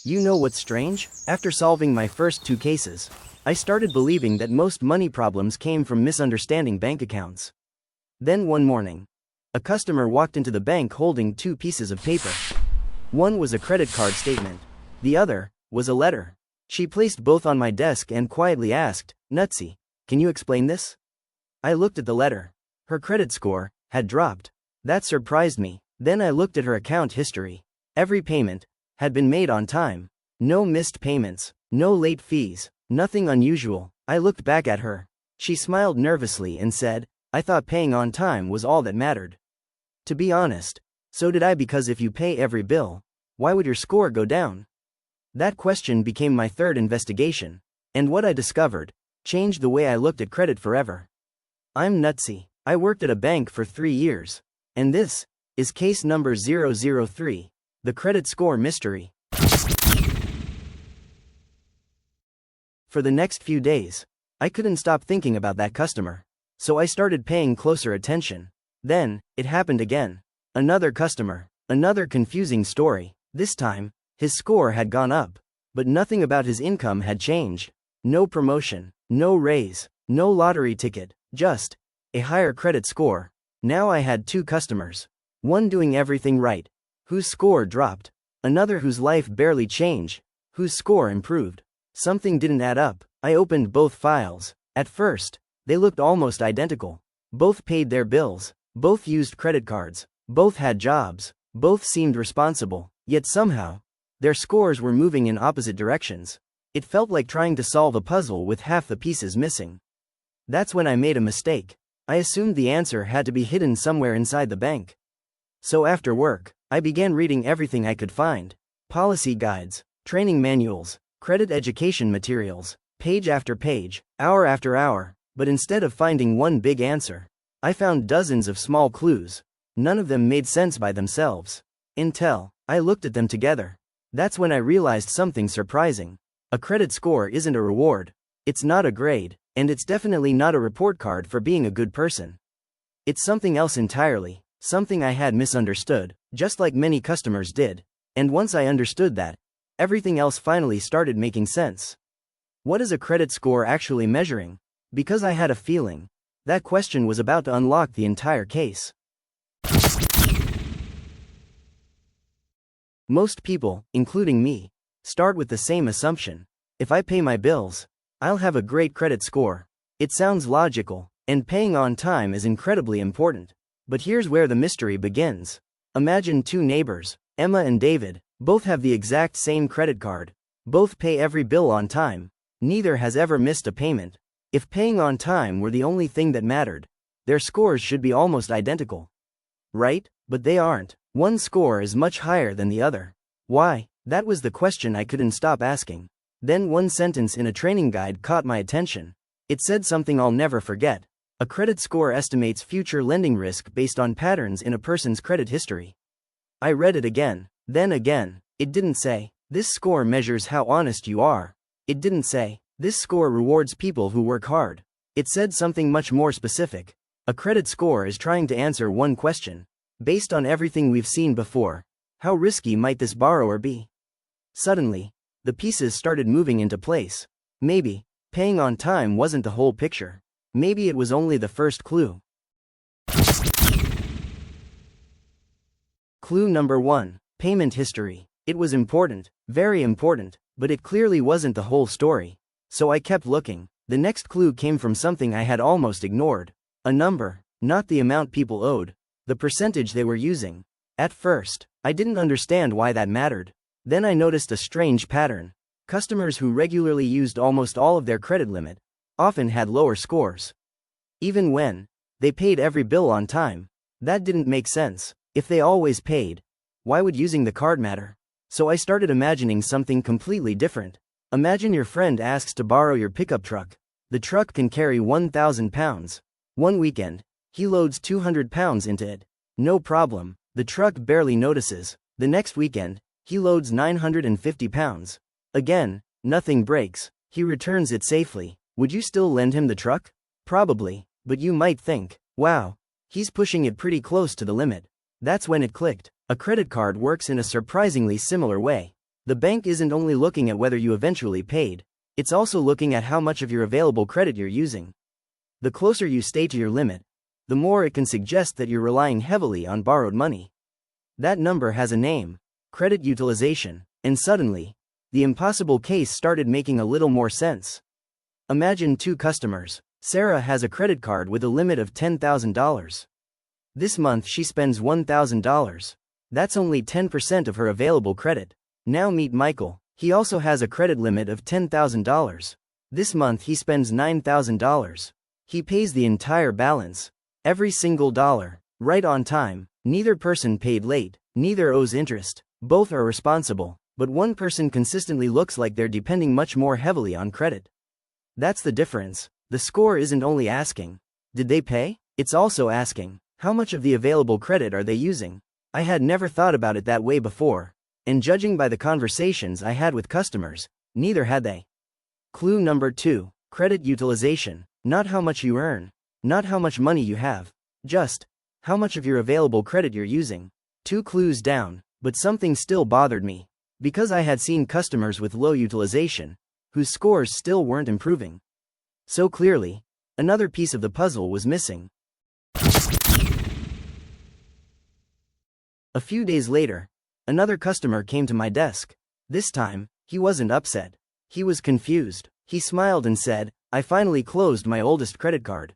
You know what's strange? After solving my first two cases, I started believing that most money problems came from misunderstanding bank accounts. Then one morning, a customer walked into the bank holding two pieces of paper. One was a credit card statement. The other was a letter. She placed both on my desk and quietly asked, "Nutsy, can you explain this?" I looked at the letter. Her credit score had dropped. That surprised me. Then I looked at her account history. Every payment had been made on time. No missed payments, no late fees, nothing unusual. I looked back at her. She smiled nervously and said, "I thought paying on time was all that mattered." To be honest, so did I, because if you pay every bill, why would your score go down? That question became my third investigation, and what I discovered changed the way I looked at credit forever. I'm Nutsy. I worked at a bank for 3 years, and this is case number 003, the credit score mystery. For the next few days, I couldn't stop thinking about that customer, so I started paying closer attention. Then, it happened again. Another customer, another confusing story. This time, his score had gone up, but nothing about his income had changed. No promotion, no raise, no lottery ticket, just a higher credit score. Now I had two customers. One doing everything right, whose score dropped. Another whose life barely changed, whose score improved. Something didn't add up. I opened both files. At first, they looked almost identical. Both paid their bills. Both used credit cards. Both had jobs. Both seemed responsible. Yet somehow, their scores were moving in opposite directions. It felt like trying to solve a puzzle with half the pieces missing. That's when I made a mistake. I assumed the answer had to be hidden somewhere inside the bank. So after work, I began reading everything I could find. Policy guides, training manuals, credit education materials, page after page, hour after hour. But instead of finding one big answer, I found dozens of small clues. None of them made sense by themselves. Until I looked at them together. That's when I realized something surprising. A credit score isn't a reward. It's not a grade, and it's definitely not a report card for being a good person. It's something else entirely, something I had misunderstood, just like many customers did. And once I understood that, everything else finally started making sense. What is a credit score actually measuring? Because I had a feeling that question was about to unlock the entire case. Most people, including me, start with the same assumption. If I pay my bills, I'll have a great credit score. It sounds logical, and paying on time is incredibly important. But here's where the mystery begins. Imagine two neighbors, Emma and David, both have the exact same credit card. Both pay every bill on time. Neither has ever missed a payment. If paying on time were the only thing that mattered, their scores should be almost identical. Right? But they aren't. One score is much higher than the other. Why? That was the question I couldn't stop asking. Then one sentence in a training guide caught my attention. It said something I'll never forget. A credit score estimates future lending risk based on patterns in a person's credit history. I read it again, then again. It didn't say, "This score measures how honest you are." It didn't say, "This score rewards people who work hard." It said something much more specific. A credit score is trying to answer one question. Based on everything we've seen before, how risky might this borrower be? Suddenly, the pieces started moving into place. Maybe paying on time wasn't the whole picture. Maybe it was only the first clue. Clue number 1. Payment history. It was important, very important, but it clearly wasn't the whole story. So I kept looking. The next clue came from something I had almost ignored. A number, not the amount people owed, the percentage they were using. At first, I didn't understand why that mattered. Then I noticed a strange pattern. Customers who regularly used almost all of their credit limit often had lower scores. Even when they paid every bill on time. That didn't make sense. If they always paid, why would using the card matter? So I started imagining something completely different. Imagine your friend asks to borrow your pickup truck. The truck can carry 1,000 pounds. One weekend, he loads 200 pounds into it. No problem. The truck barely notices. The next weekend, he loads 950 pounds. Again, nothing breaks. He returns it safely. Would you still lend him the truck? Probably, but you might think, wow, he's pushing it pretty close to the limit. That's when it clicked. A credit card works in a surprisingly similar way. The bank isn't only looking at whether you eventually paid, it's also looking at how much of your available credit you're using. The closer you stay to your limit, the more it can suggest that you're relying heavily on borrowed money. That number has a name: credit utilization, and suddenly, the impossible case started making a little more sense. Imagine two customers. Sarah has a credit card with a limit of $10,000. This month she spends $1,000. That's only 10% of her available credit. Now meet Michael. He also has a credit limit of $10,000. This month he spends $9,000. He pays the entire balance. Every single dollar. Right on time. Neither person paid late. Neither owes interest. Both are responsible. But one person consistently looks like they're depending much more heavily on credit. That's the difference. The score isn't only asking, did they pay? It's also asking, how much of the available credit are they using? I had never thought about it that way before, and judging by the conversations I had with customers, neither had they. Clue number 2, credit utilization. Not how much you earn, not how much money you have, just how much of your available credit you're using. 2 clues down, but something still bothered me, because I had seen customers with low utilization, whose scores still weren't improving. So clearly, another piece of the puzzle was missing. A few days later, another customer came to my desk. This time, he wasn't upset. He was confused. He smiled and said, "I finally closed my oldest credit card.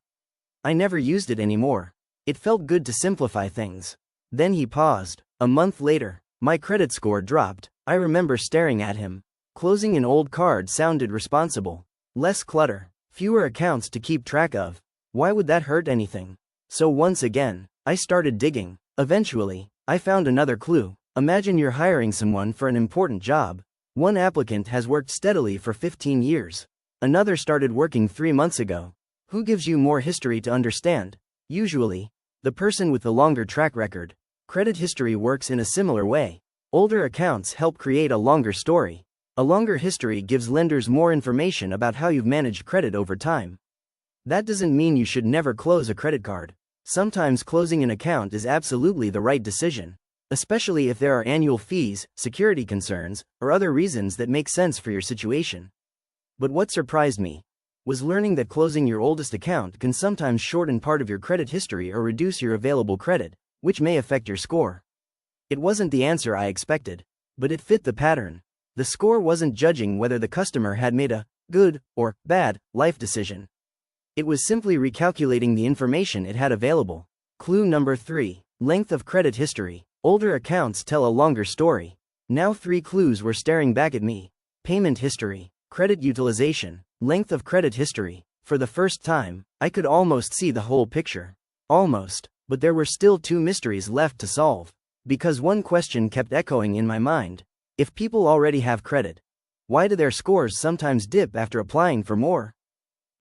I never used it anymore. It felt good to simplify things." Then he paused. A month later, my credit score dropped. I remember staring at him. Closing an old card sounded responsible. Less clutter, fewer accounts to keep track of. Why would that hurt anything? So once again, I started digging. Eventually, I found another clue. Imagine you're hiring someone for an important job. One applicant has worked steadily for 15 years. Another started working 3 months ago. Who gives you more history to understand? Usually, the person with the longer track record. Credit history works in a similar way. Older accounts help create a longer story. A longer history gives lenders more information about how you've managed credit over time. That doesn't mean you should never close a credit card. Sometimes closing an account is absolutely the right decision, especially if there are annual fees, security concerns, or other reasons that make sense for your situation. But what surprised me was learning that closing your oldest account can sometimes shorten part of your credit history or reduce your available credit, which may affect your score. It wasn't the answer I expected, but it fit the pattern. The score wasn't judging whether the customer had made a good or bad life decision. It was simply recalculating the information it had available. Clue number 3, length of credit history. Older accounts tell a longer story. Now 3 clues were staring back at me. Payment history, credit utilization, length of credit history. For the first time, I could almost see the whole picture. Almost, but there were still 2 mysteries left to solve. Because one question kept echoing in my mind. If people already have credit, why do their scores sometimes dip after applying for more?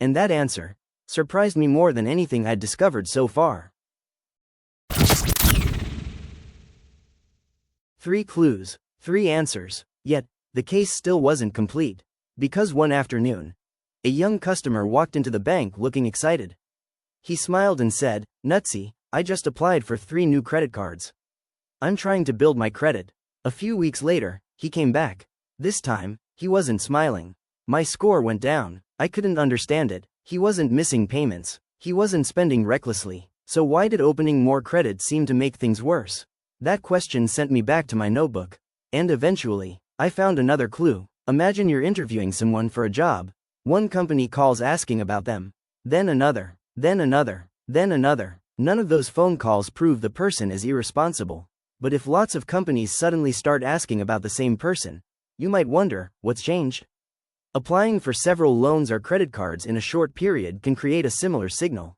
And that answer surprised me more than anything I'd discovered so far. 3 clues, 3 answers, yet, the case still wasn't complete. Because one afternoon, a young customer walked into the bank looking excited. He smiled and said, "Nutsy, I just applied for 3 new credit cards. I'm trying to build my credit." A few weeks later, he came back. This time, he wasn't smiling. My score went down. I couldn't understand it. He wasn't missing payments. He wasn't spending recklessly. So why did opening more credit seem to make things worse? That question sent me back to my notebook. And eventually, I found another clue. Imagine you're interviewing someone for a job. One company calls asking about them. Then another. Then another. Then another. None of those phone calls prove the person is irresponsible. But if lots of companies suddenly start asking about the same person, you might wonder, what's changed? Applying for several loans or credit cards in a short period can create a similar signal.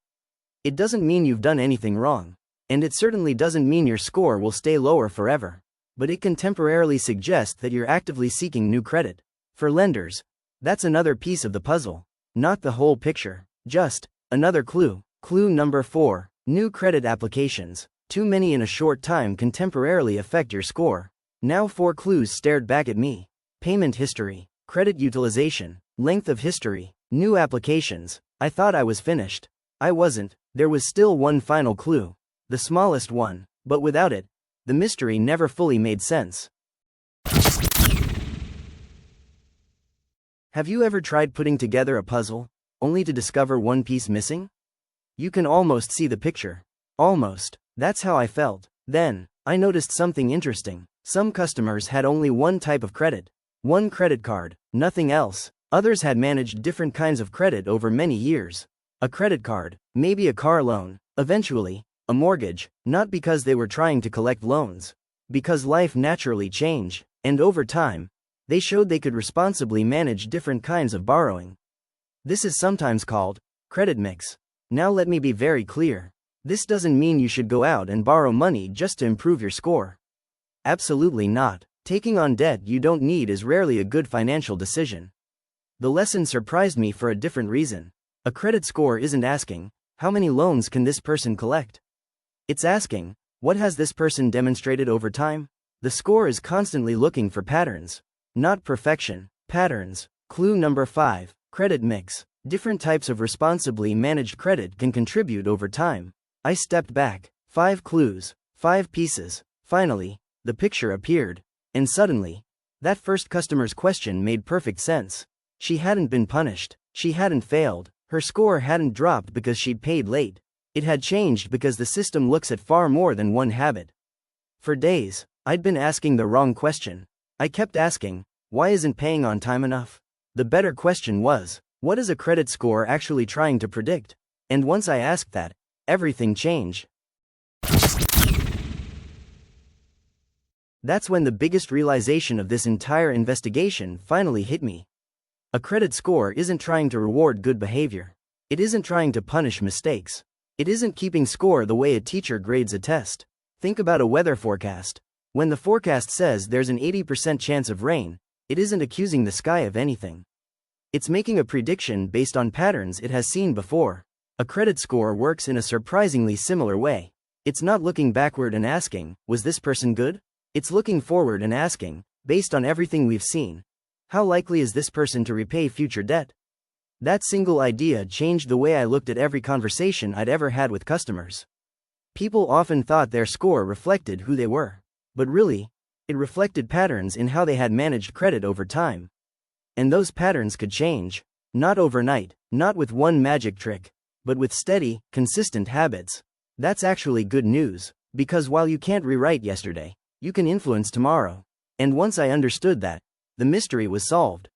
It doesn't mean you've done anything wrong, and it certainly doesn't mean your score will stay lower forever. But it can temporarily suggest that you're actively seeking new credit. For lenders, that's another piece of the puzzle. Not the whole picture, just another clue. Clue number 4, new credit applications. Too many in a short time can temporarily affect your score. Now 4 clues stared back at me. Payment history, credit utilization, length of history, new applications. I thought I was finished. I wasn't. There was still one final clue. The smallest one, but without it, the mystery never fully made sense. Have you ever tried putting together a puzzle, only to discover one piece missing? You can almost see the picture. Almost. That's how I felt. Then, I noticed something interesting. Some customers had only one type of credit. One credit card, nothing else. Others had managed different kinds of credit over many years. A credit card, maybe a car loan, eventually, a mortgage, not because they were trying to collect loans. Because life naturally changed, and over time, they showed they could responsibly manage different kinds of borrowing. This is sometimes called credit mix. Now let me be very clear. This doesn't mean you should go out and borrow money just to improve your score. Absolutely not. Taking on debt you don't need is rarely a good financial decision. The lesson surprised me for a different reason. A credit score isn't asking, how many loans can this person collect? It's asking, what has this person demonstrated over time? The score is constantly looking for patterns, not perfection. Patterns. Clue number 5. Credit mix. Different types of responsibly managed credit can contribute over time. I stepped back. 5 clues, 5 pieces. Finally, the picture appeared. And suddenly, that first customer's question made perfect sense. She hadn't been punished. She hadn't failed. Her score hadn't dropped because she'd paid late. It had changed because the system looks at far more than one habit. For days, I'd been asking the wrong question. I kept asking, why isn't paying on time enough? The better question was, what is a credit score actually trying to predict? And once I asked that, everything changed. That's when the biggest realization of this entire investigation finally hit me. A credit score isn't trying to reward good behavior. It isn't trying to punish mistakes. It isn't keeping score the way a teacher grades a test. Think about a weather forecast. When the forecast says there's an 80% chance of rain, it isn't accusing the sky of anything. It's making a prediction based on patterns it has seen before. A credit score works in a surprisingly similar way. It's not looking backward and asking, was this person good? It's looking forward and asking, based on everything we've seen, how likely is this person to repay future debt? That single idea changed the way I looked at every conversation I'd ever had with customers. People often thought their score reflected who they were. But really, it reflected patterns in how they had managed credit over time. And those patterns could change, not overnight, not with one magic trick, but with steady, consistent habits. That's actually good news, because while you can't rewrite yesterday, you can influence tomorrow. And once I understood that, the mystery was solved.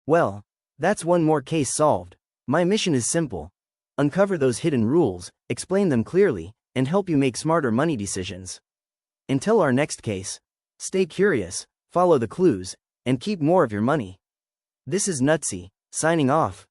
Well, that's one more case solved. My mission is simple. Uncover those hidden rules, explain them clearly, and help you make smarter money decisions. Until our next case, stay curious, follow the clues, and keep more of your money. This is Nutsy, signing off.